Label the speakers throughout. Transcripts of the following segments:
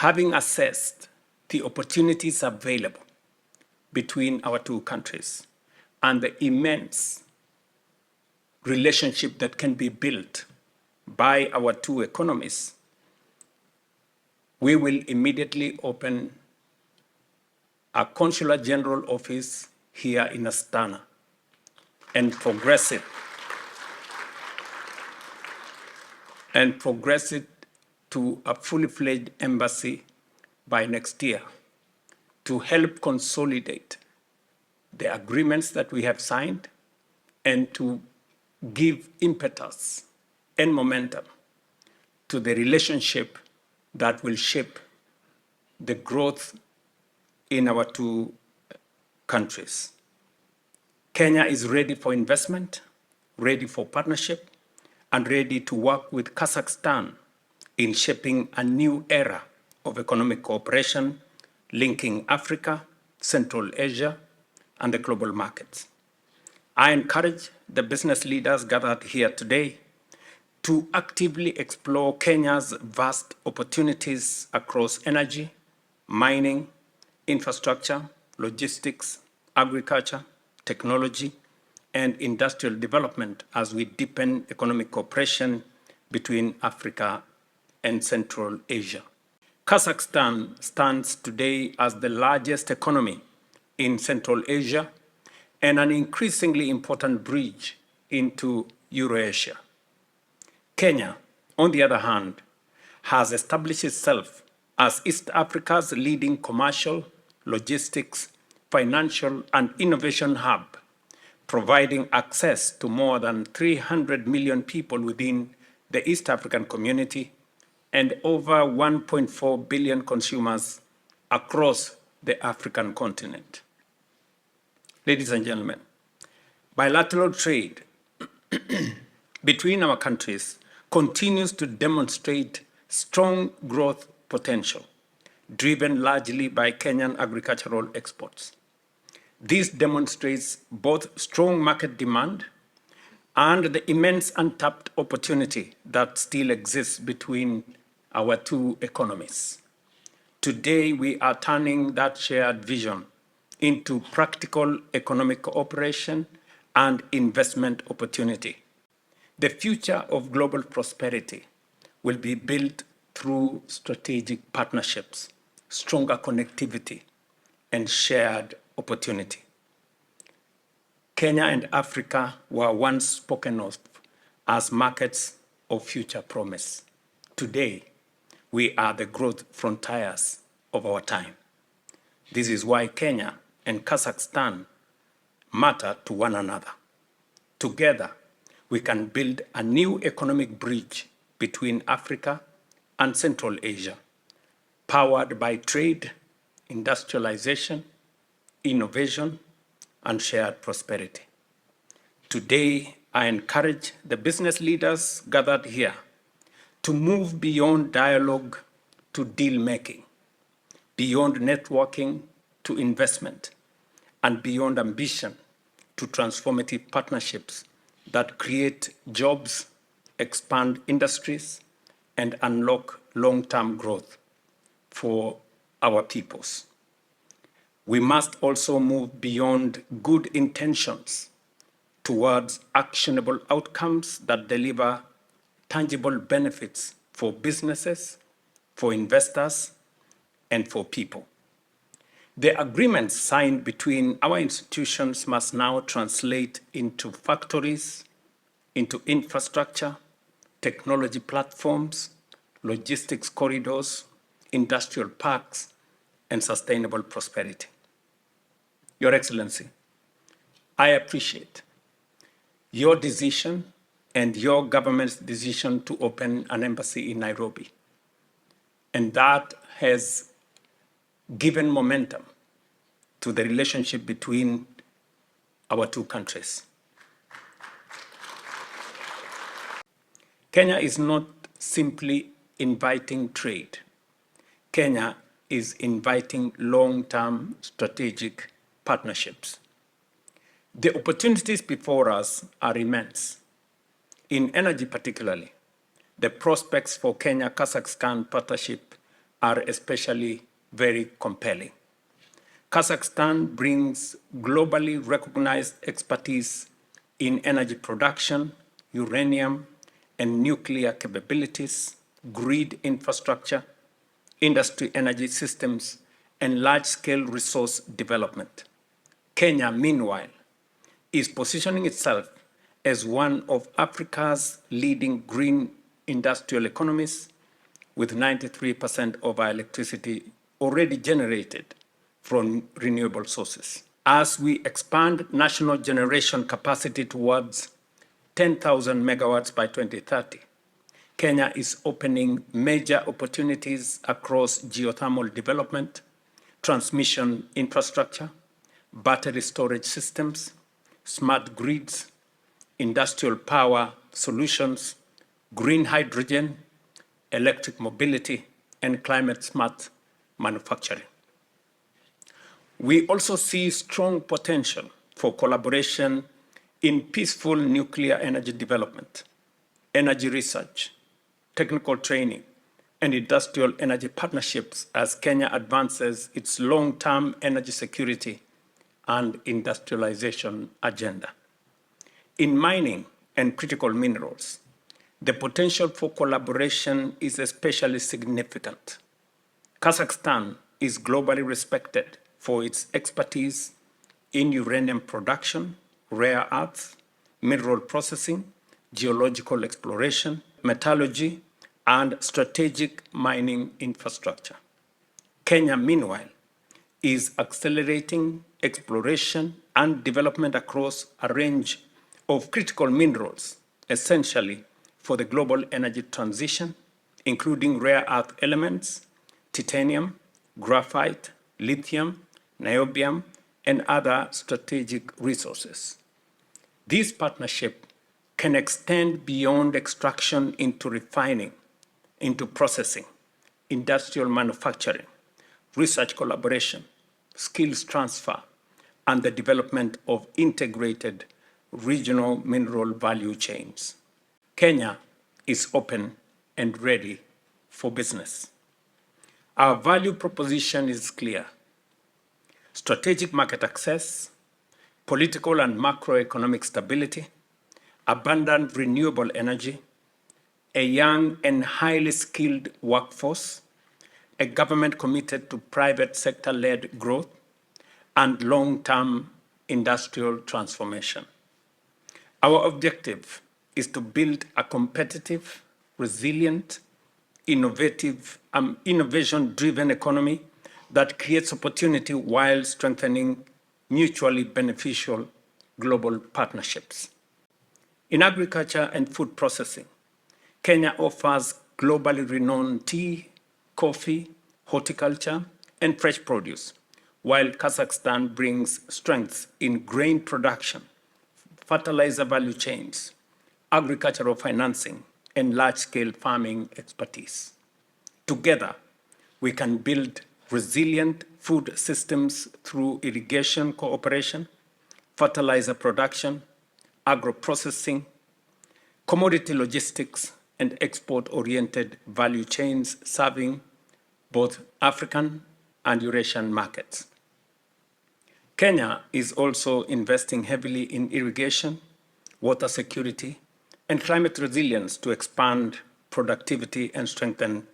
Speaker 1: Having assessed the opportunities available between our two countries and the immense relationship that can be built by our two economies, we will immediately open a consular general office here in Astana and progress it to a fully fledged embassy by next year to help consolidate the agreements that we have signed and to give impetus and momentum to the relationship that will shape the growth in our two countries. Kenya is ready for investment, ready for partnership, and ready to work with Kazakhstan in shaping a new era of economic cooperation linking Africa, Central Asia, and the global markets. I encourage the business leaders gathered here today to actively explore Kenya's vast opportunities across energy, mining, infrastructure, logistics, agriculture, technology, and industrial development as we deepen economic cooperation between Africa and Central Asia. Kazakhstan stands today as the largest economy in Central Asia and an increasingly important bridge into Eurasia. Kenya, on the other hand, has established itself as East Africa's leading commercial, logistics, financial, and innovation hub, providing access to more than 300 million people within the East African community and over 1.4 billion consumers across the African continent. Ladies and gentlemen, bilateral trade between our countries continues to demonstrate strong growth potential, driven largely by Kenyan agricultural exports. This demonstrates both strong market demand and the immense untapped opportunity that still exists between our two economies. Today, we are turning that shared vision into practical economic cooperation and investment opportunity. The future of global prosperity will be built through strategic partnerships, stronger connectivity, and shared opportunity. Kenya and Africa were once spoken of as markets of future promise. Today, we are the growth frontiers of our time. This is why Kenya and Kazakhstan matter to one another. Together, we can build a new economic bridge between Africa and Central Asia, powered by trade, industrialization, innovation, and shared prosperity. Today, I encourage the business leaders gathered here to move beyond dialogue to deal making, beyond networking to investment, and beyond ambition to transformative partnerships that create jobs, expand industries, and unlock long-term growth for our peoples. We must also move beyond good intentions towards actionable outcomes that deliver tangible benefits for businesses, for investors, and for people. The agreements signed between our institutions must now translate into factories, into infrastructure, technology platforms, logistics corridors, industrial parks, and sustainable prosperity. Your Excellency, I appreciate your decision and your government's decision to open an embassy in Nairobi. And that has given momentum to the relationship between our two countries. Kenya is not simply inviting trade. Kenya is inviting long-term strategic partnerships. The opportunities before us are immense. In energy particularly, the prospects for Kenya-Kazakhstan partnership are especially very compelling. Kazakhstan brings globally recognized expertise in energy production, uranium and nuclear capabilities, grid infrastructure, industry energy systems, and large-scale resource development. Kenya, meanwhile, is positioning itself as one of Africa's leading green industrial economies, with 93% of our electricity already generated from renewable sources. As we expand national generation capacity towards 10,000 megawatts by 2030, Kenya is opening major opportunities across geothermal development, transmission infrastructure, battery storage systems, smart grids, industrial power solutions, green hydrogen, electric mobility, and climate-smart manufacturing. We also see strong potential for collaboration in peaceful nuclear energy development, energy research, technical training, and industrial energy partnerships as Kenya advances its long-term energy security and industrialization agenda. In mining and critical minerals, the potential for collaboration is especially significant. Kazakhstan is globally respected for its expertise in uranium production, rare earths, mineral processing, geological exploration, metallurgy, and strategic mining infrastructure. Kenya, meanwhile, is accelerating exploration and development across a range of critical minerals, essentially for the global energy transition, including rare earth elements, titanium, graphite, lithium, niobium, and other strategic resources. This partnership can extend beyond extraction into refining, into processing, industrial manufacturing, research collaboration, skills transfer, and the development of integrated regional mineral value chains. Kenya is open and ready for business. Our value proposition is clear: strategic market access, political and macroeconomic stability, abundant renewable energy, a young and highly skilled workforce, a government committed to private sector-led growth, and long-term industrial transformation. Our objective is to build a competitive, resilient, innovation-driven economy that creates opportunity while strengthening mutually beneficial global partnerships. In agriculture and food processing, Kenya offers globally renowned tea, coffee, horticulture, and fresh produce, while Kazakhstan brings strengths in grain production, fertilizer value chains, agricultural financing, and large-scale farming expertise. Together, we can build resilient food systems through irrigation cooperation, fertilizer production, agro-processing, commodity logistics, and export-oriented value chains serving both African and Eurasian markets. Kenya is also investing heavily in irrigation, water security, and climate resilience to expand productivity and strengthen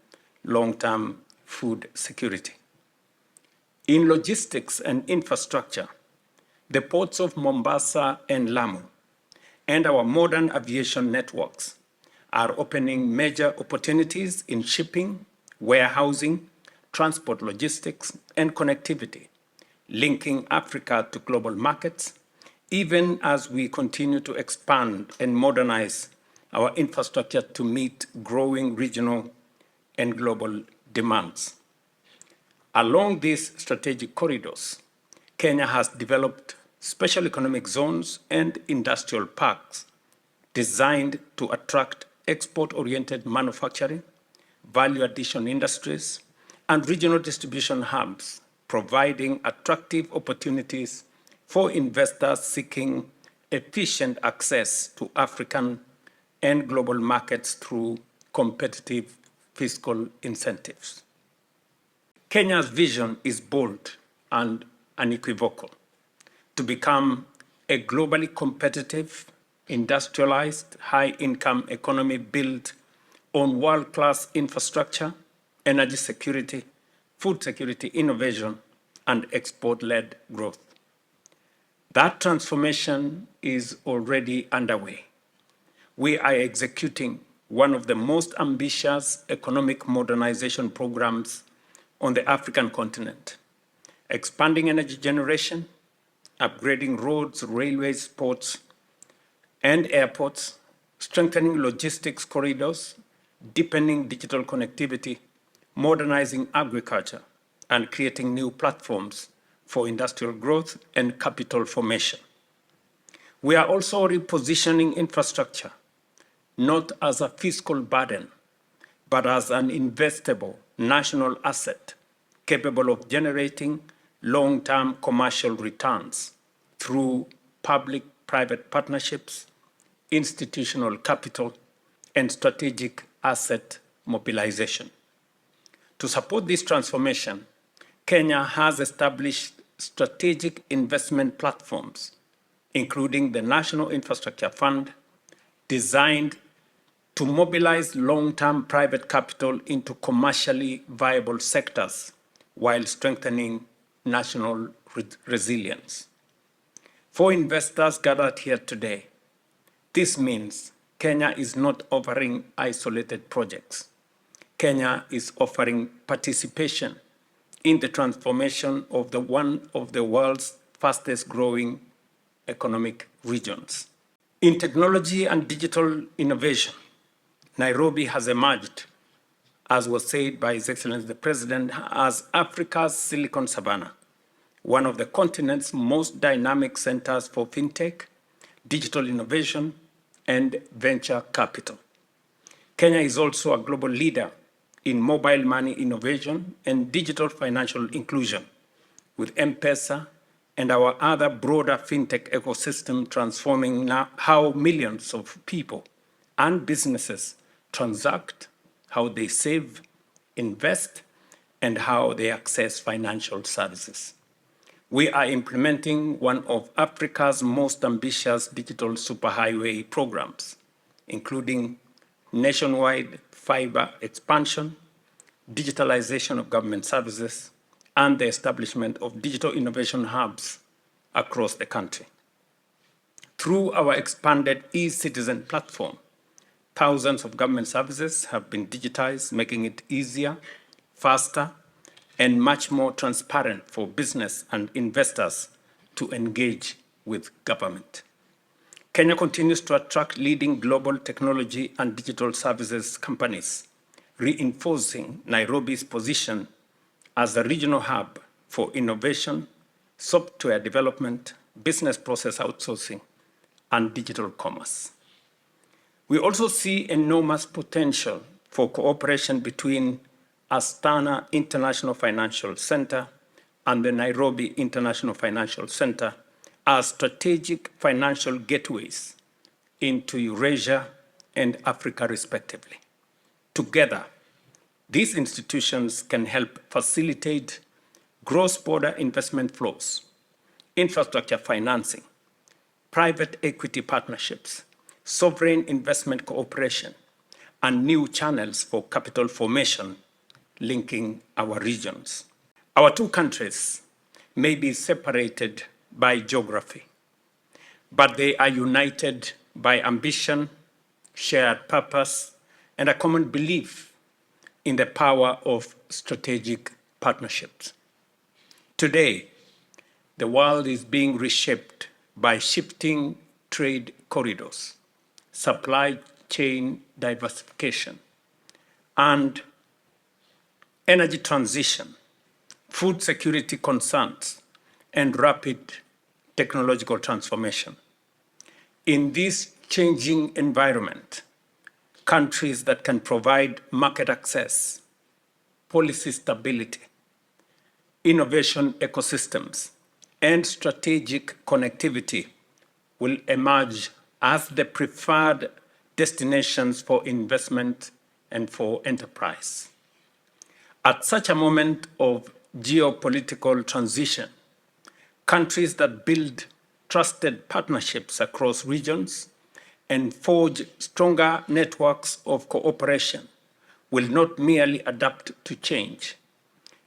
Speaker 1: long-term food security. In logistics and infrastructure, the ports of Mombasa and Lamu and our modern aviation networks are opening major opportunities in shipping, warehousing, transport logistics, and connectivity, linking Africa to global markets, even as we continue to expand and modernize our infrastructure to meet growing regional and global demands. Along these strategic corridors, Kenya has developed special economic zones and industrial parks designed to attract export-oriented manufacturing, value addition industries, and regional distribution hubs, providing attractive opportunities for investors seeking efficient access to African and global markets through competitive fiscal incentives. Kenya's vision is bold and unequivocal: to become a globally competitive, industrialized, high-income economy built on world-class infrastructure, energy security, food security, innovation, and export-led growth. That transformation is already underway. We are executing one of the most ambitious economic modernization programs on the African continent, expanding energy generation, upgrading roads, railways, ports, and airports, strengthening logistics corridors, deepening digital connectivity, modernizing agriculture, and creating new platforms for industrial growth and capital formation. We are also repositioning infrastructure, not as a fiscal burden, but as an investable national asset capable of generating long-term commercial returns through public-private partnerships, institutional capital, and strategic asset mobilization. To support this transformation, Kenya has established strategic investment platforms, including the National Infrastructure Fund, designed to mobilize long-term private capital into commercially viable sectors while strengthening national resilience. For investors gathered here today, this means Kenya is not offering isolated projects. Kenya is offering participation in the transformation of one of the world's fastest growing economic regions. In technology and digital innovation, Nairobi has emerged, as was said by His Excellency the President, as Africa's Silicon Savannah, one of the continent's most dynamic centers for fintech, digital innovation, and venture capital. Kenya is also a global leader in mobile money innovation and digital financial inclusion, with M-Pesa and our other broader fintech ecosystem transforming how millions of people and businesses transact, how they save, invest, and how they access financial services. We are implementing one of Africa's most ambitious digital superhighway programs, including nationwide fiber expansion, digitalization of government services, and the establishment of digital innovation hubs across the country. Through our expanded e-citizen platform, thousands of government services have been digitized, making it easier, faster, and much more transparent for business and investors to engage with government. Kenya continues to attract leading global technology and digital services companies, reinforcing Nairobi's position as a regional hub for innovation, software development, business process outsourcing, and digital commerce. We also see enormous potential for cooperation between Astana International Financial Center and the Nairobi International Financial Center as strategic financial gateways into Eurasia and Africa, respectively. Together, these institutions can help facilitate cross-border investment flows, infrastructure financing, private equity partnerships, sovereign investment cooperation, and new channels for capital formation linking our regions. Our two countries may be separated by geography, but they are united by ambition, shared purpose, and a common belief in the power of strategic partnerships. Today, the world is being reshaped by shifting trade corridors, supply chain diversification, and energy transition, food security concerns, and rapid technological transformation. In this changing environment, countries that can provide market access, policy stability, innovation ecosystems, and strategic connectivity will emerge as the preferred destinations for investment and for enterprise. At such a moment of geopolitical transition, countries that build trusted partnerships across regions and forge stronger networks of cooperation will not merely adapt to change,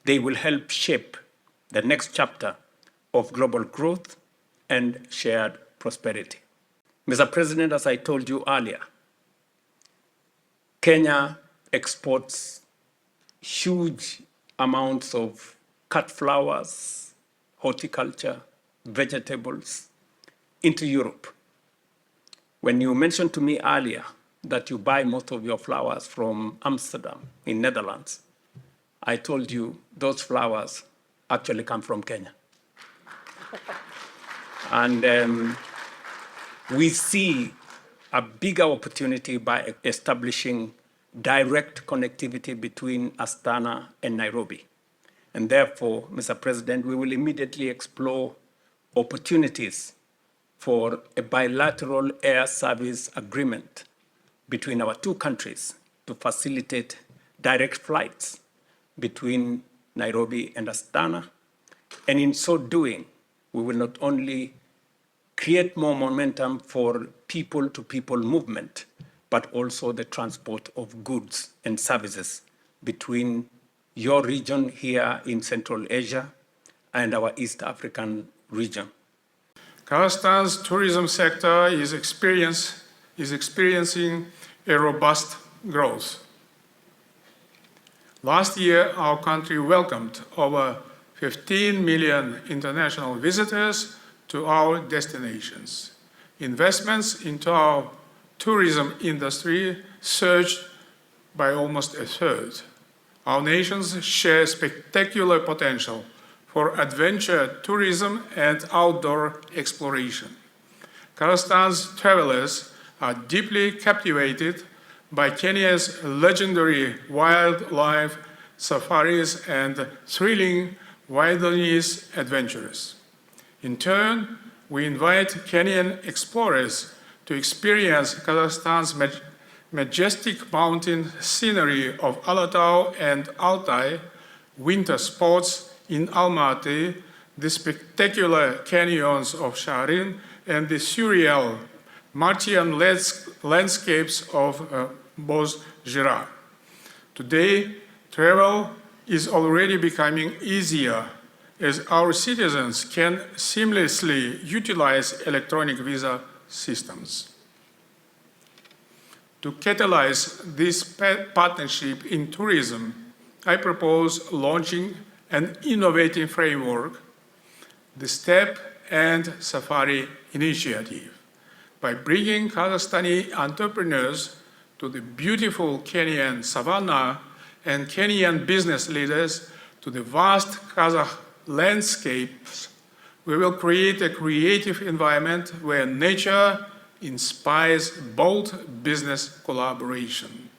Speaker 1: they will help shape the next chapter of global growth and shared prosperity. Mr. President, as I told you earlier, Kenya exports huge amounts of cut flowers, horticulture, vegetables into Europe. When you mentioned to me earlier that you buy most of your flowers from Amsterdam in Netherlands, I told you those flowers actually come from Kenya. And we see a bigger opportunity by establishing direct connectivity between Astana and Nairobi. And therefore, Mr. President, we will immediately explore opportunities for a bilateral air service agreement between our two countries to facilitate direct flights between Nairobi and Astana. And in so doing, we will not only create more momentum for people-to-people movement, but also the transport of goods and services between your region here in Central Asia and our East African region.
Speaker 2: Kazakhstan's tourism sector is experiencing a robust growth. Last year, our country welcomed over 15 million international visitors to our destinations. Investments into our tourism industry surged by almost a third. Our nations share spectacular potential for adventure tourism and outdoor exploration. Kazakhstan's travelers are deeply captivated by Kenya's legendary wildlife safaris and thrilling wilderness adventures. In turn, we invite Kenyan explorers to experience Kazakhstan's majestic mountain scenery of Alatau and Altai, winter sports in Almaty, the spectacular canyons of Sharin, and the surreal Martian landscapes of Bozjira. Today, travel is already becoming easier as our citizens can seamlessly utilize electronic visa systems. To catalyze this partnership in tourism, I propose launching an innovative framework, the STEP and Safari Initiative. By bringing Kazakhstani entrepreneurs to the beautiful Kenyan savanna and Kenyan business leaders to the vast Kazakh landscapes, we will create a creative environment where nature inspires bold business collaboration.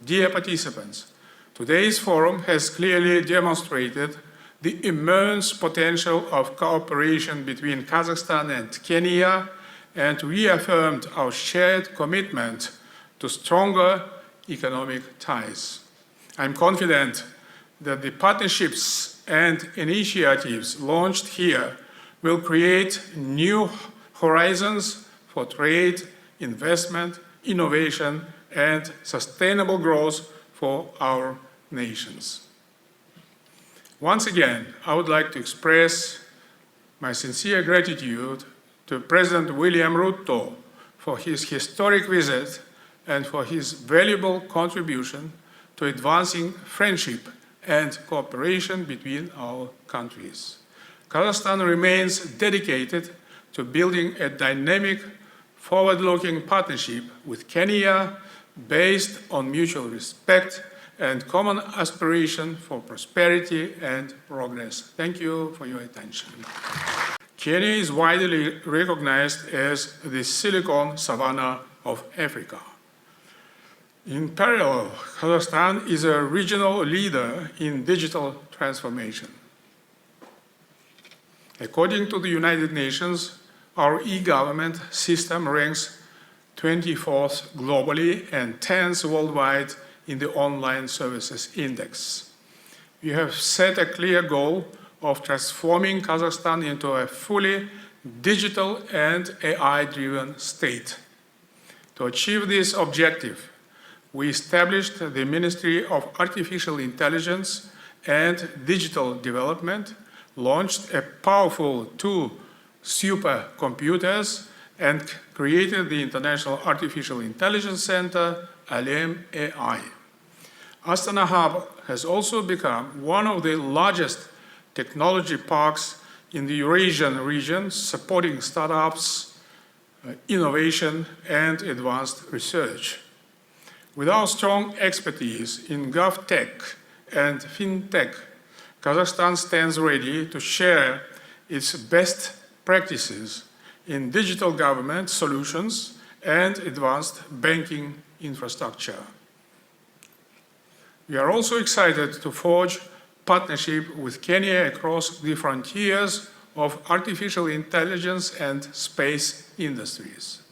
Speaker 2: Dear participants, today's forum has clearly demonstrated the immense potential of cooperation between Kazakhstan and Kenya and reaffirmed our shared commitment to stronger economic ties. I'm confident that the partnerships and initiatives launched here will create new horizons for trade, investment, innovation, and sustainable growth for our nations. Once again, I would like to express my sincere gratitude to President William Ruto for his historic visit and for his valuable contribution to advancing friendship and cooperation between our countries. Kazakhstan remains dedicated to building a dynamic, forward-looking partnership with Kenya based on mutual respect and common aspiration for prosperity and progress. Thank you for your attention. Kenya is widely recognized as the Silicon Savannah of Africa. In parallel, Kazakhstan is a regional leader in digital transformation. According to the United Nations, our e-government system ranks 24th globally and 10th worldwide in the Online Services Index. we have set a clear goal of transforming Kazakhstan into a fully digital and AI-driven state. To achieve this objective, we established the Ministry of Artificial Intelligence and Digital Development, launched a powerful two supercomputers, and created the International Artificial Intelligence Center, ALEM AI. Astana Hub has also become one of the largest technology parks in the Eurasian region, supporting startups, innovation, and advanced research. With our strong expertise in GovTech and FinTech, Kazakhstan stands ready to share its best practices in digital government solutions and advanced banking infrastructure. We are also excited to forge partnership with Kenya across the frontiers of artificial intelligence and space industries.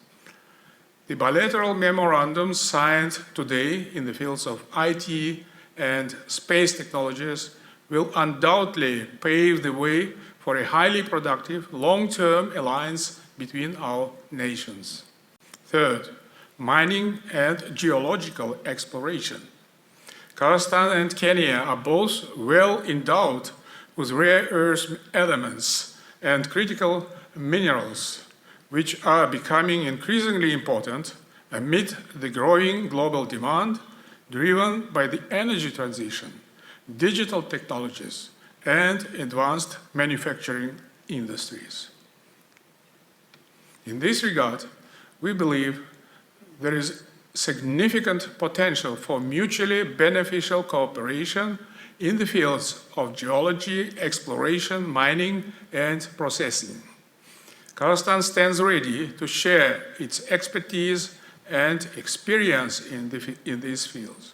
Speaker 2: The bilateral memorandums signed today in the fields of IT and space technologies will undoubtedly pave the way for a highly productive long-term alliance between our nations. Third, mining and geological exploration. Kazakhstan and Kenya are both well endowed with rare earth elements and critical minerals, which are becoming increasingly important amid the growing global demand driven by the energy transition, digital technologies, and advanced manufacturing industries. In this regard, we believe there is significant potential for mutually beneficial cooperation in the fields of geology, exploration, mining, and processing. Kazakhstan stands ready to share its expertise and experience in these fields.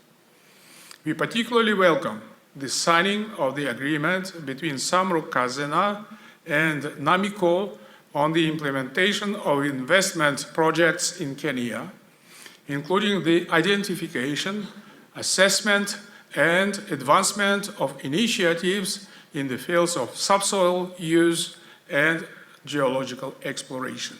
Speaker 2: We particularly welcome the signing of the agreement between Samruk-Kazyna and Namiko on the implementation of investment projects in Kenya, including the identification, assessment, and advancement of initiatives in the fields of subsoil use and geological exploration.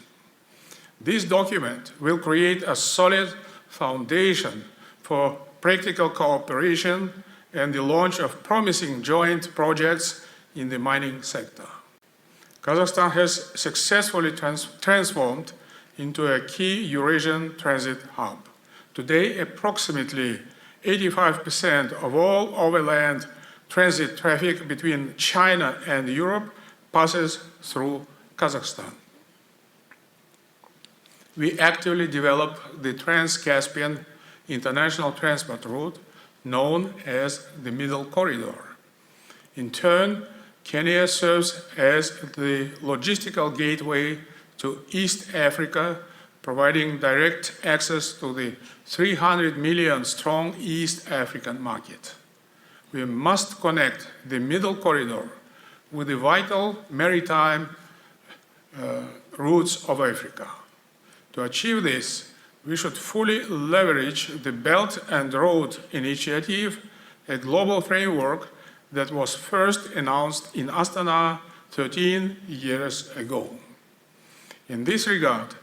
Speaker 2: This document will create a solid foundation for practical cooperation and the launch of promising joint projects in the mining sector. Kazakhstan has successfully transformed into a key Eurasian transit hub. Today, approximately 85% of all overland transit traffic between China and Europe passes through Kazakhstan. We actively develop the Trans-Caspian international transport route, known as the Middle Corridor. In turn, Kenya serves as the logistical gateway to East Africa, providing direct access to the 300 million strong East African market. We must connect the Middle Corridor with the vital maritime routes of Africa. To achieve this, we should fully leverage the Belt and Road Initiative, a global framework that was first announced in Astana 13 years ago. In this regard,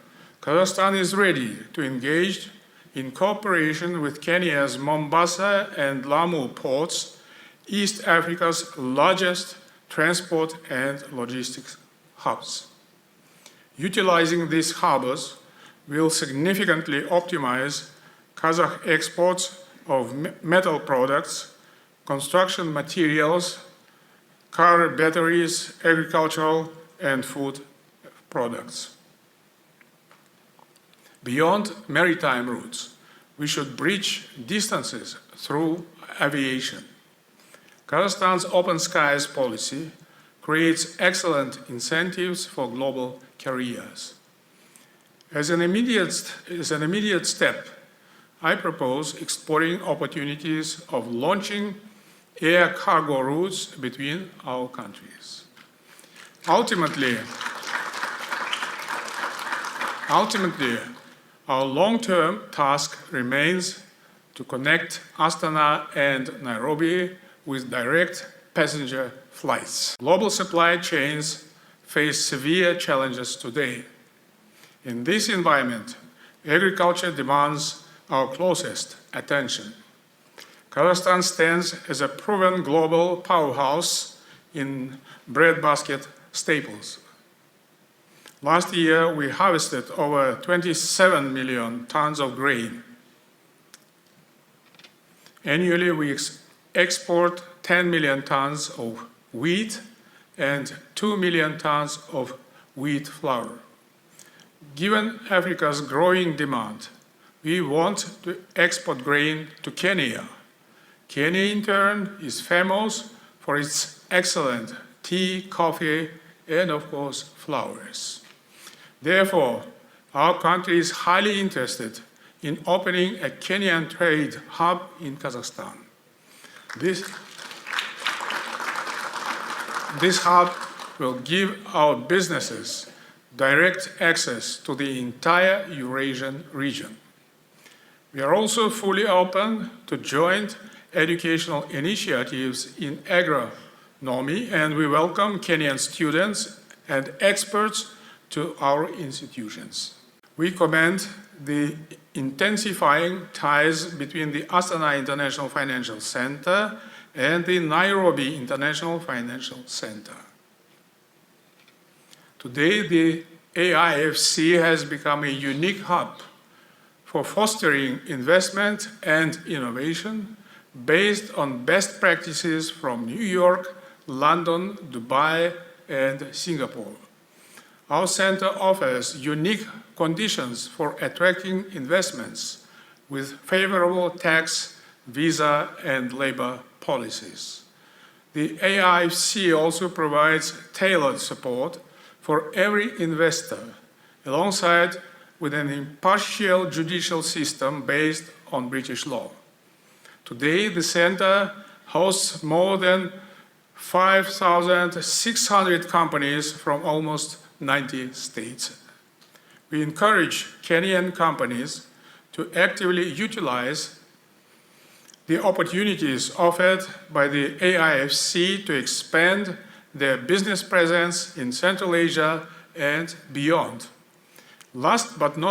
Speaker 2: Kazakhstan is ready to engage in cooperation with Kenya's Mombasa and Lamu ports, East Africa's largest transport and logistics hubs. Utilizing these harbors will significantly optimize Kazakh exports of metal products, construction materials, car batteries, agricultural, and food products. Beyond maritime routes, we should bridge distances through aviation. Kazakhstan's open skies policy creates excellent incentives for global carriers. As an immediate step, I propose exploring opportunities of launching air cargo routes between our countries. Ultimately, our long-term task remains to connect Astana and Nairobi with direct passenger flights. Global supply chains face severe challenges today. In this environment, agriculture demands our closest attention. Kazakhstan stands as a proven global powerhouse in breadbasket staples. Last year, we harvested over 27 million tons of grain. Annually, we export 10 million tons of wheat and 2 million tons of wheat flour. Given Africa's growing demand, we want to export grain to Kenya. Kenya, in turn, is famous for its excellent tea, coffee, and, of course, flowers. Therefore, our country is highly interested in opening a Kenyan trade hub in Kazakhstan. This hub will give our businesses direct access to the entire Eurasian region. We are also fully open to joint educational initiatives in agronomy, and we welcome Kenyan students and experts to our institutions. We commend the intensifying ties between the Astana International Financial Center and the Nairobi International Financial Center. Today, the AIFC has become a unique hub for fostering investment and innovation based on best practices from New York, London, Dubai, and Singapore. Our center offers unique conditions for attracting investments with favorable tax, visa, and labor policies. The AIFC also provides tailored support for every investor, alongside with an impartial judicial system based on British law. Today, the center hosts more than 5,600 companies from almost 90 states. We encourage Kenyan companies to actively utilize the opportunities offered by the AIFC to expand their business presence in Central Asia and beyond. Last but not